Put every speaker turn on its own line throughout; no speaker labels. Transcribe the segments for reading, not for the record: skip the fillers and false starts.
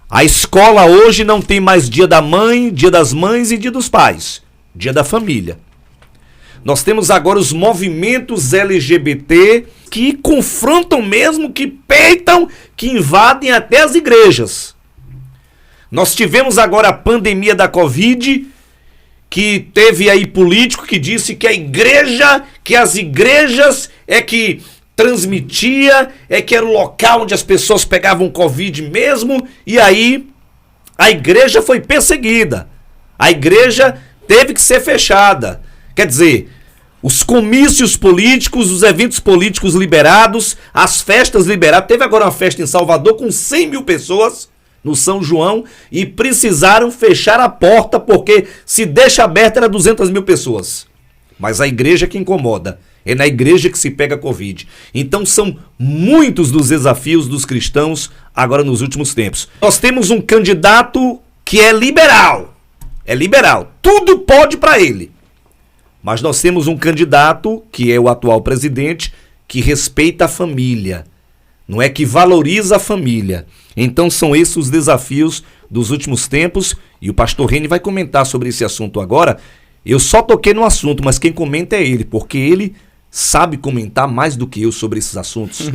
A escola hoje não tem mais dia da mãe, dia das mães e dia dos pais. Dia da família. Nós temos agora os movimentos LGBT que confrontam mesmo, que peitam, que invadem até as igrejas. Nós tivemos agora a pandemia da Covid, que teve aí político que disse que que as igrejas é que transmitia, é que era o local onde as pessoas pegavam Covid mesmo, e aí a igreja foi perseguida. A igreja teve que ser fechada. Quer dizer, os comícios políticos, os eventos políticos liberados, as festas liberadas. Teve agora uma festa em Salvador com 100 mil pessoas no São João e precisaram fechar a porta porque se deixa aberta era 200 mil pessoas. Mas a igreja que incomoda. É na igreja que se pega Covid. Então são muitos dos desafios dos cristãos agora nos últimos tempos. Nós temos um candidato que é liberal. É liberal. Tudo pode para ele. Mas nós temos um candidato, que é o atual presidente, que respeita a família. Não é que valoriza a família. Então são esses os desafios dos últimos tempos. E o pastor Reni vai comentar sobre esse assunto agora. Eu só toquei no assunto, mas quem comenta é ele, porque ele sabe comentar mais do que eu sobre esses assuntos.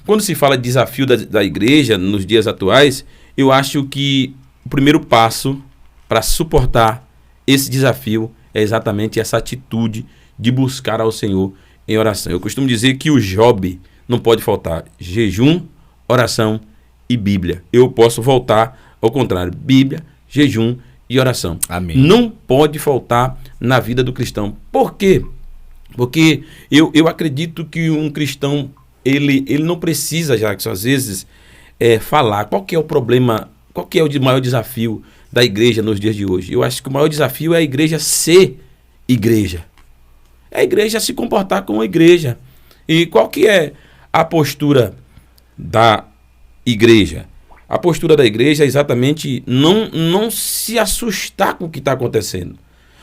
Quando se fala de desafio da igreja nos dias atuais, eu acho que o primeiro passo para suportar esse desafio é exatamente essa atitude de buscar ao Senhor em oração. Eu costumo dizer que o Job não pode faltar jejum, oração e Bíblia. Eu posso voltar ao contrário, Bíblia, jejum e oração.
Amém.
Não pode faltar na vida do cristão. Por quê? Porque eu acredito que um cristão, ele não precisa, já que às vezes, falar qual que é o problema, qual que é o maior desafio da igreja nos dias de hoje. Eu acho que o maior desafio é a igreja ser igreja. É a igreja se comportar como igreja. E qual que é a postura da igreja? A postura da igreja é exatamente não se assustar com o que está acontecendo.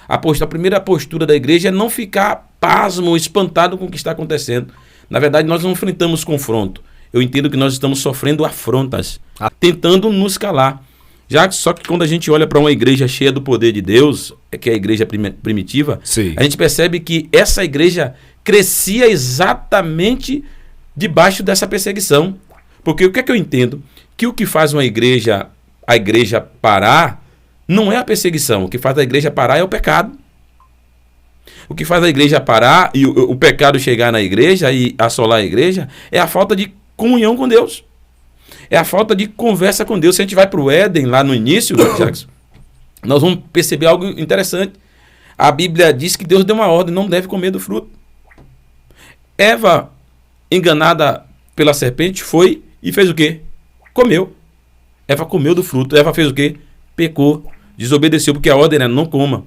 A primeira postura da igreja é não ficar pasmo, espantado com o que está acontecendo. Na verdade, nós não enfrentamos confronto. Eu entendo que nós estamos sofrendo afrontas, tentando nos calar. Só que quando a gente olha para uma igreja cheia do poder de Deus, que é a igreja primitiva,
sim,
a gente percebe que essa igreja crescia exatamente debaixo dessa perseguição. Porque o que é que eu entendo? Que o que faz a igreja parar não é a perseguição. O que faz a igreja parar é o pecado. O que faz a igreja parar e o pecado chegar na igreja e assolar a igreja é a falta de comunhão com Deus. É a falta de conversa com Deus. Se a gente vai para o Éden, lá no início, Jackson, nós vamos perceber algo interessante. A Bíblia diz que Deus deu uma ordem, não deve comer do fruto. Eva, enganada pela serpente, foi e fez o quê? Comeu. Eva comeu do fruto. Eva fez o quê? Pecou, desobedeceu, porque a ordem era não coma.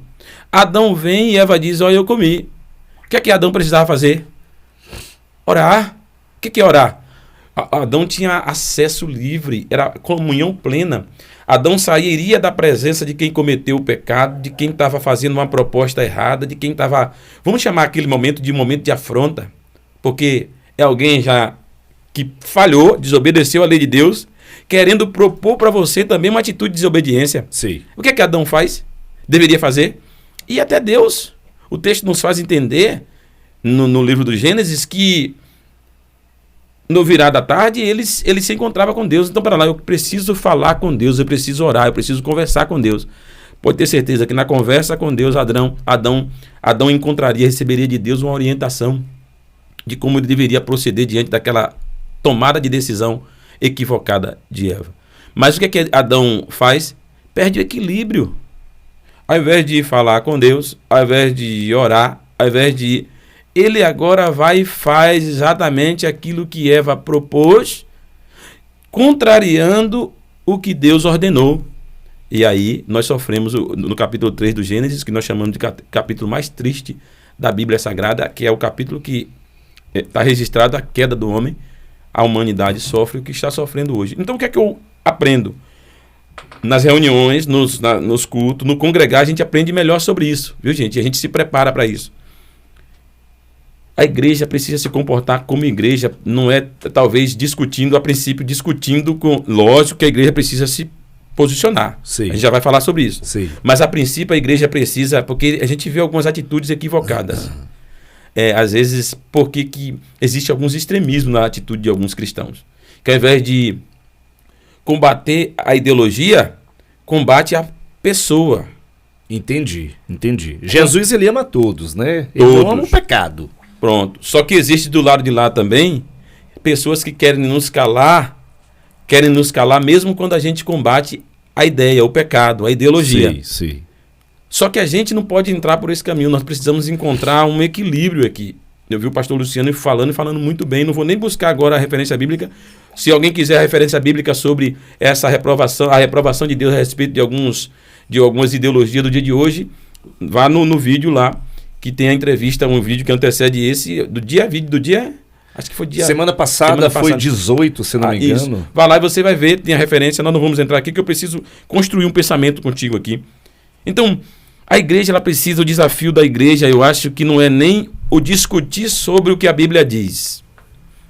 Adão vem e Eva diz, olha, eu comi. O que é que Adão precisava fazer? Orar. O que é orar? Adão tinha acesso livre, era comunhão plena. Adão sairia da presença de quem cometeu o pecado, de quem estava fazendo uma proposta errada, de quem estava... Vamos chamar aquele momento de afronta, porque é alguém já que falhou, desobedeceu a lei de Deus, querendo propor para você também uma atitude de desobediência.
Sim.
O que é que Adão faz? Deveria fazer? E até Deus. O texto nos faz entender, no livro do Gênesis, que no virar da tarde ele se encontrava com Deus. Então, para lá, eu preciso falar com Deus, eu preciso orar, eu preciso conversar com Deus. Pode ter certeza que na conversa com Deus, Adão encontraria, receberia de Deus uma orientação de como ele deveria proceder diante daquela tomada de decisão equivocada de Eva. Mas o que é que Adão faz? Perde o equilíbrio. Ao invés de falar com Deus, ao invés de orar, ao invés de... Ele agora vai e faz exatamente aquilo que Eva propôs, contrariando o que Deus ordenou. E aí nós sofremos no capítulo 3 do Gênesis, que nós chamamos de capítulo mais triste da Bíblia Sagrada, que é o capítulo que está registrado a queda do homem. A humanidade sofre o que está sofrendo hoje. Então o que é que eu aprendo? Nas reuniões, nos cultos, no congregar, a gente aprende melhor sobre isso, viu, gente? E a gente se prepara para isso. A igreja precisa se comportar como igreja, não é talvez discutindo, a princípio, discutindo com... Lógico que a igreja precisa se posicionar.
Sim.
A gente já vai falar sobre isso.
Sim.
Mas a princípio a igreja precisa, porque a gente vê algumas atitudes equivocadas. Às vezes porque que existe alguns extremismos na atitude de alguns cristãos. Que ao invés de combater a ideologia, combate a pessoa.
Entendi. Jesus, ele ama todos, né? Ele não ama o pecado.
Pronto. Só que existe do lado de lá também pessoas que querem nos calar mesmo quando a gente combate a ideia, o pecado, a ideologia.
Sim.
Só que a gente não pode entrar por esse caminho, nós precisamos encontrar um equilíbrio aqui. Eu vi o pastor Luciano falando muito bem, não vou nem buscar agora a referência bíblica. Se alguém quiser a referência bíblica sobre essa reprovação, a reprovação de Deus a respeito de algumas ideologias do dia de hoje, vá no vídeo lá, que tem a entrevista, um vídeo que antecede esse, acho que foi
Semana passada foi 18, se não me engano.
Isso. Vai lá e você vai ver, tem a referência, nós não vamos entrar aqui, que eu preciso construir um pensamento contigo aqui. Então, a igreja, ela precisa, o desafio da igreja, eu acho que não é nem o discutir sobre o que a Bíblia diz.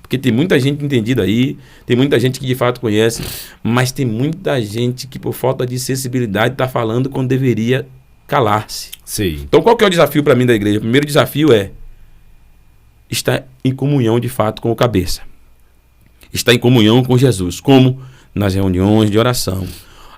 Porque tem muita gente entendida aí, tem muita gente que de fato conhece, mas tem muita gente que por falta de sensibilidade está falando quando deveria calar-se.
Sim.
Então, qual que é o desafio para mim da igreja? O primeiro desafio é estar em comunhão de fato com o cabeça. Estar em comunhão com Jesus. Como? Nas reuniões de oração.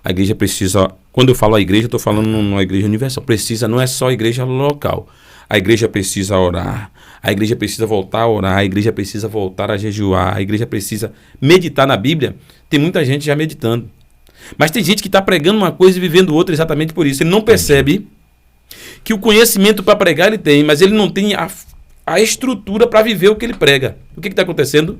A igreja precisa, quando eu falo a igreja, eu estou falando numa igreja universal. Não é só a igreja local. A igreja precisa orar. A igreja precisa voltar a orar. A igreja precisa voltar a jejuar. A igreja precisa meditar na Bíblia. Tem muita gente já meditando. Mas tem gente que está pregando uma coisa e vivendo outra exatamente por isso. Ele não percebe que o conhecimento para pregar ele tem, mas ele não tem a estrutura para viver o que ele prega. O que está acontecendo?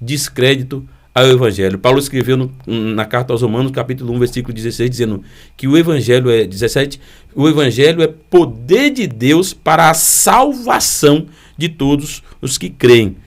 Descrédito ao Evangelho. Paulo escreveu na carta aos Romanos, capítulo 1, versículo 16, dizendo que o Evangelho é 17, o Evangelho é poder de Deus para a salvação de todos os que creem.